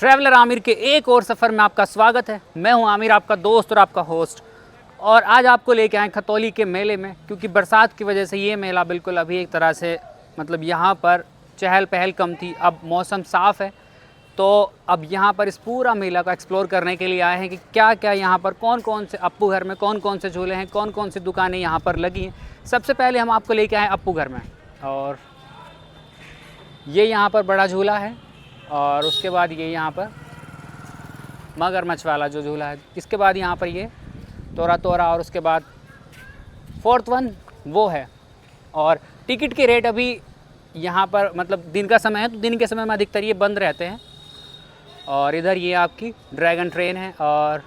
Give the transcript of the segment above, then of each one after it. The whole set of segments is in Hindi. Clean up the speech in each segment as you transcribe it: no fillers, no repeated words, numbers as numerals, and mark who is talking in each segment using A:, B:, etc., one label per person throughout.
A: ट्रैवलर आमिर के एक और सफ़र में आपका स्वागत है। मैं हूं आमिर, आपका दोस्त और आपका होस्ट। और आज आपको लेके आए खतौली के मेले में, क्योंकि बरसात की वजह से ये मेला बिल्कुल अभी एक तरह से मतलब यहाँ पर चहल पहल कम थी। अब मौसम साफ़ है तो अब यहाँ पर इस पूरा मेला को एक्सप्लोर करने के लिए आए हैं कि क्या क्या यहाँ पर कौन कौन से अप्पू घर में कौन कौन से झूले हैं, कौन कौन सी दुकानें यहाँ पर लगी हैं। सबसे पहले हम आपको लेके आए अप्पू घर में, और ये यहाँ पर बड़ा झूला है, और उसके बाद ये यहाँ पर मगरमच्छ वाला जो झूला है, इसके बाद यहाँ पर ये तोरा तोरा, और उसके बाद फोर्थ वन वो है। और टिकट के रेट अभी यहाँ पर मतलब दिन का समय है तो दिन के समय में अधिकतर ये बंद रहते हैं। और इधर ये आपकी ड्रैगन ट्रेन है, और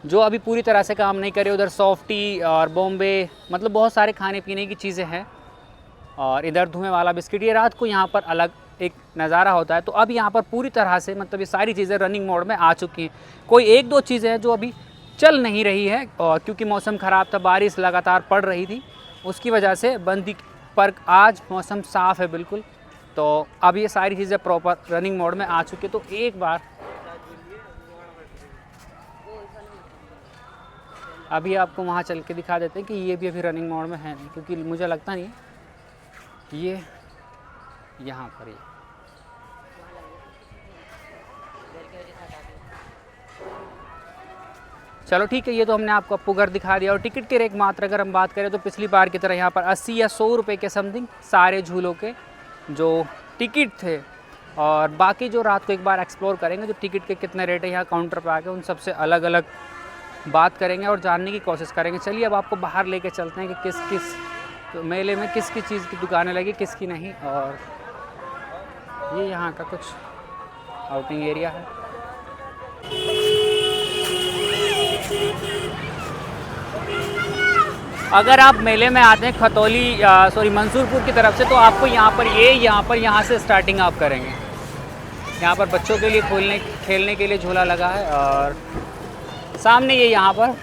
A: जो अभी पूरी तरह से काम नहीं करे उधर सॉफ्टी और बॉम्बे मतलब बहुत सारे खाने पीने की चीज़ें हैं। और इधर धुएं वाला बिस्किट, ये रात को यहाँ पर अलग एक नज़ारा होता है। तो अब यहाँ पर पूरी तरह से मतलब ये सारी चीज़ें रनिंग मोड में आ चुकी हैं। कोई एक दो चीज़ें हैं जो अभी चल नहीं रही है, और क्योंकि मौसम ख़राब था, बारिश लगातार पड़ रही थी, उसकी वजह से बंद थी। पर आज मौसम साफ़ है बिल्कुल, तो अब ये सारी चीज़ें प्रॉपर रनिंग मोड में आ चुकी है। तो एक बार अभी आपको वहाँ चल के दिखा देते हैं कि ये भी अभी रनिंग मोड में है नहीं, क्योंकि मुझे लगता नहीं ये यहाँ पर ही। चलो ठीक है, ये तो हमने आपको अप्पू घर दिखा दिया। और टिकट के रेट मात्र अगर हम बात करें तो पिछली बार की तरह यहाँ पर 80 या 100 रुपये के समथिंग सारे झूलों के जो टिकट थे। और बाकी जो रात को एक बार एक्सप्लोर करेंगे जो टिकट के कितने रेट है यहाँ काउंटर पर आके, उन सबसे अलग अलग बात करेंगे और जानने की कोशिश करेंगे। चलिए अब आपको बाहर लेके चलते हैं कि किस किस तो मेले में किस किस चीज़ की दुकानें लगी, किसकी नहीं। और ये यहाँ का कुछ आउटिंग एरिया है। अगर आप मेले में आते हैं खतौली मंसूरपुर की तरफ से, तो आपको यहाँ से स्टार्टिंग आप करेंगे। यहाँ पर बच्चों के लिए खेलने के लिए झूला लगा है, और सामने ये यहाँ पर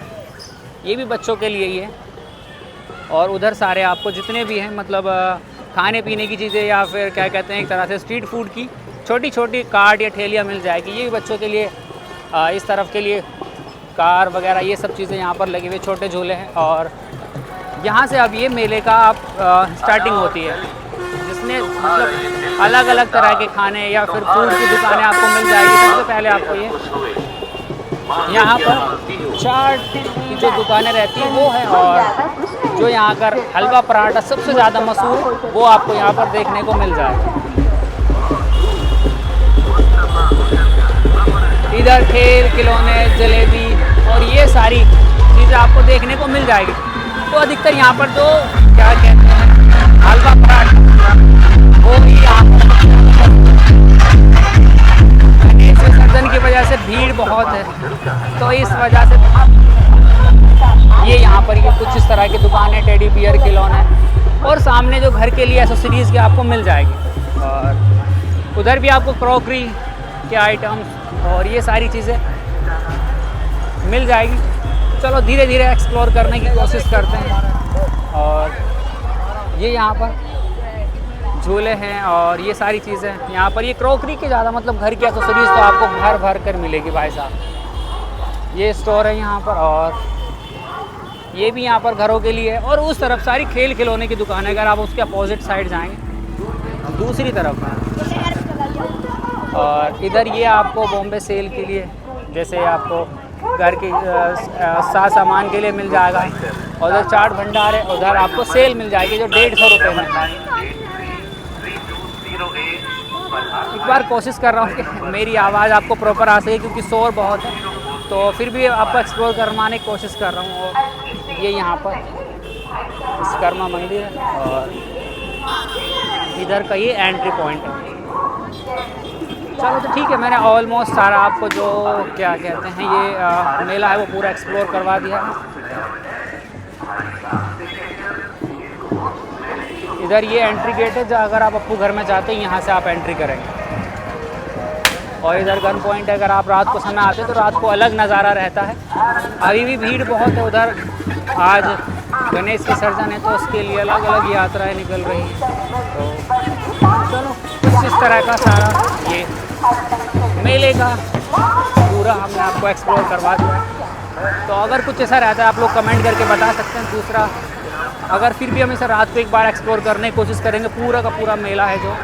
A: ये भी बच्चों के लिए ही है। और उधर सारे आपको जितने भी हैं मतलब खाने पीने की चीज़ें या फिर क्या कहते हैं एक तरह से स्ट्रीट फूड की छोटी छोटी कार्ट या ठेलियाँ मिल जाएगी। ये भी बच्चों के लिए इस तरफ के लिए कार वगैरह ये सब चीज़ें यहाँ पर लगे हुए छोटे झूले हैं। और यहाँ से अब ये मेले का आप स्टार्टिंग होती है, जिसमें मतलब अलग अलग तरह के खाने या फिर फूड की दुकानें आपको मिल जाएगी। सबसे पहले आपको ये यहाँ पर चाट की जो दुकानें रहती हैं वो है, और जो यहाँ का हलवा पराठा सबसे ज़्यादा मशहूर वो आपको यहाँ पर देखने को मिल जाएगा। इधर खेल खिलौने जलेबी और ये सारी चीज़ें आपको देखने को मिल जाएगी। तो अधिकतर यहाँ पर जो क्या कहते हैं हलवा पराठा वो भी यहाँ पर गणेश विसर्जन की वजह से भीड़ बहुत है, तो इस वजह से ये यहाँ पर ये कुछ इस तरह की दुकानें टेडी बियर खिलौने, और सामने जो घर के लिए एसेसरीज़ की आपको मिल जाएगी। और उधर भी आपको क्रॉकरी के आइटम्स और ये सारी चीज़ें मिल जाएगी। चलो धीरे धीरे एक्सप्लोर करने की कोशिश करते हैं। और ये यहाँ पर झूले हैं और ये सारी चीज़ें यहाँ पर। ये क्रॉकरी के ज़्यादा मतलब घर की एसेसरीज़ तो आपको भर भर कर मिलेगी भाई साहब। ये स्टोर है यहाँ पर, और ये भी यहाँ पर घरों के लिए है। और उस तरफ सारी खेल खिलौने की दुकान है। अगर आप उसके अपोजिट साइड जाएंगे दूसरी तरफ है। और इधर ये आपको बॉम्बे सेल के लिए जैसे आपको घर की सामान के लिए मिल जाएगा। और उधर चाट भंडार है, उधर आपको सेल मिल जाएगी जो 150 रुपये में। एक बार कोशिश कर रहा हूँ कि मेरी आवाज़ आपको प्रॉपर आ सके, क्योंकि शोर बहुत है, तो फिर भी आपको एक्सप्लोर करवाने की कोशिश कर रहा हूँ। और ये यहाँ पर विश्वकर्मा मंदिर है, और इधर का ये एंट्री पॉइंट है। चलो तो ठीक है, मैंने ऑलमोस्ट सारा आपको जो क्या कहते हैं ये मेला है वो पूरा एक्सप्लोर करवा दिया है। इधर ये एंट्री गेट है, जो अगर आप अप्पू घर में जाते हैं यहाँ से आप एंट्री करेंगे। और इधर गन पॉइंट है, अगर आप रात को समय आते हैं तो रात को अलग नज़ारा रहता है। अभी भी भीड़ बहुत है उधर, आज गणेश विसर्जन है तो उसके लिए अलग अलग यात्राएं निकल रही हैं। तो चलो कुछ इस तरह का सारा ये मेले का पूरा हमने आपको एक्सप्लोर करवा दिया है। तो अगर कुछ ऐसा रहता है आप लोग कमेंट करके बता सकते हैं। दूसरा, अगर फिर भी हम इसे रात को एक बार एक्सप्लोर करने की कोशिश करेंगे, पूरा का पूरा मेला है जो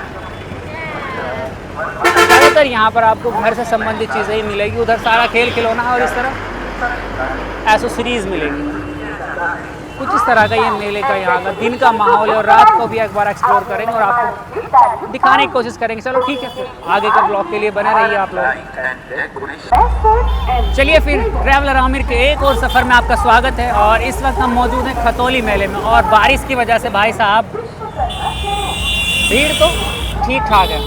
A: ज़्यादातर यहाँ पर आपको घर से संबंधित चीज़ें ही मिलेगी। उधर सारा खेल खिलौना और इस तरह एसेसरीज मिलेगी। कुछ इस तरह का ये मेले का यहाँ का दिन का माहौल है और रात को भी एक बार एक्सप्लोर करेंगे और आपको दिखाने की कोशिश करेंगे। चलो ठीक है, फिर आगे का ब्लॉग के लिए बने रहिए आप लोग। चलिए फिर ट्रैवलर आमिर के एक और सफ़र में आपका स्वागत है। और इस वक्त हम मौजूद हैं खतौली मेले में और बारिश की वजह से भाई साहब भीड़ तो ठीक ठाक है,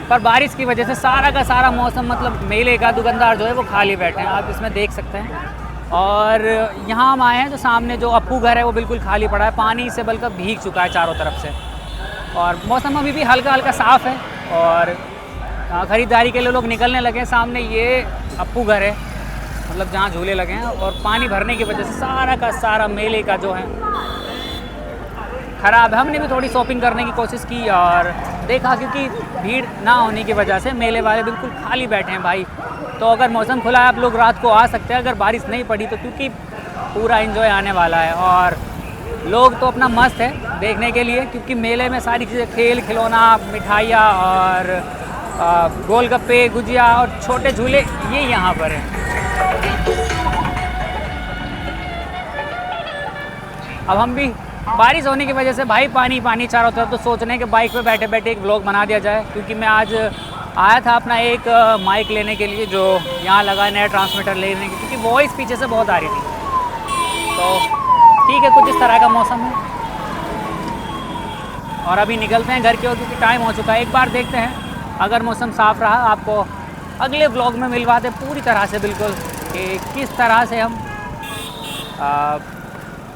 A: पर बारिश की वजह से सारा का सारा मौसम मतलब मेले का दुकानदार जो है वो खाली बैठे हैं, आप इसमें देख सकते हैं। और यहाँ हम आए हैं जो सामने जो अप्पू घर है वो बिल्कुल खाली पड़ा है, पानी से बल्कि भीग चुका है चारों तरफ से। और मौसम अभी भी हल्का हल्का साफ़ है और ख़रीदारी के लिए लोग निकलने लगे हैं। सामने ये अप्पू घर है, मतलब जहाँ झूले लगे हैं, और पानी भरने की वजह से सारा का सारा मेले का जो है ख़राब है। हमने भी थोड़ी शॉपिंग करने की कोशिश की और देखा क्योंकि भीड़ ना होने की वजह से मेले वाले बिल्कुल खाली बैठे हैं भाई। तो अगर मौसम खुला है आप लोग रात को आ सकते हैं अगर बारिश नहीं पड़ी तो, क्योंकि पूरा एंजॉय आने वाला है। और लोग तो अपना मस्त है देखने के लिए, क्योंकि मेले में सारी चीज़ें खेल खिलौना, मिठाइयाँ और गोलगप्पे, गुजिया और छोटे झूले ये यहाँ पर हैं। अब हम भी बारिश होने की वजह से भाई पानी पानी चारों तरफ, तो सोच रहे हैं कि बाइक पे बैठे बैठे एक व्लॉग बना दिया जाए। क्योंकि मैं आज आया था अपना एक माइक लेने के लिए जो यहाँ लगा, नया ट्रांसमीटर लेने की, क्योंकि वॉइस पीछे से बहुत आ रही थी। तो ठीक है, कुछ इस तरह का मौसम है और अभी निकलते हैं घर की ओर क्योंकि टाइम हो चुका है। एक बार देखते हैं अगर मौसम साफ़ रहा आपको अगले व्लॉग में मिलवाते पूरी तरह से बिल्कुल कि किस तरह से हम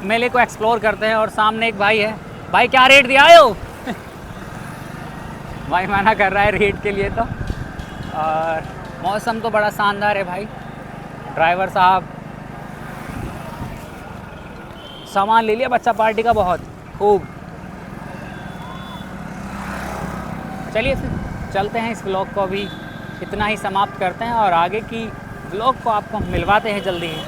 A: मेले को एक्सप्लोर करते हैं। और सामने एक भाई है, भाई क्या रेट दिया हो? भाई मना कर रहा है रेट के लिए। तो और मौसम तो बड़ा शानदार है भाई। ड्राइवर साहब सामान ले लिया बच्चा पार्टी का बहुत खूब। चलिए फिर चलते हैं, इस व्लॉग को अभी इतना ही समाप्त करते हैं और आगे की व्लॉग को आपको मिलवाते हैं जल्दी ही।